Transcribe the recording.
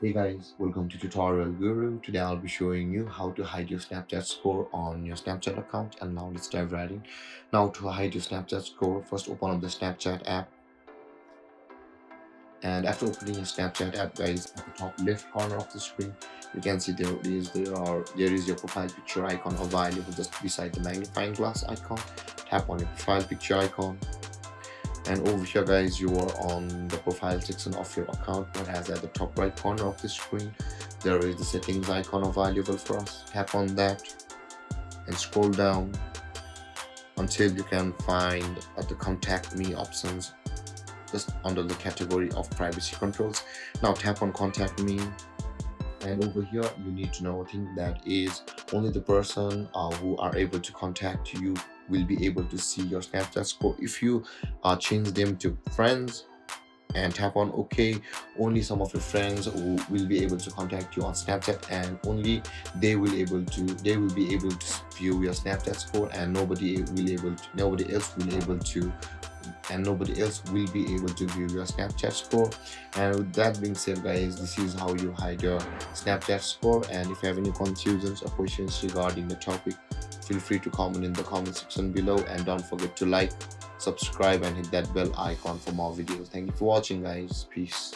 Hey guys, welcome to Tutorial Guru. Today I'll be showing you how to hide your Snapchat score on your Snapchat account. And now let's dive right in. Now to hide your Snapchat score, first open up the Snapchat app. And after opening your Snapchat app, guys, at the top left corner of the screen, you can see there is your profile picture icon available just beside the magnifying glass icon. Tap on your profile picture icon. And over here guys, you are on the profile section of your account, whereas at the top right corner of the screen there is the settings icon available for us. Tap on that and scroll down until you can find at the contact me options just under the category of privacy controls. Now tap on contact me, and over here you need to know a thing that is only the person who are able to contact you will be able to see your Snapchat score. If you change them to friends and tap on OK, only some of your friends who will be able to contact you on Snapchat, and only they will be able to view your Snapchat score, and nobody else will be able to view your Snapchat score. And with that being said guys, this is how you hide your Snapchat score. And if you have any confusions or questions regarding the topic, feel free to comment in the comment section below, and don't forget to like, subscribe and hit that bell icon for more videos. Thank you for watching guys. Peace.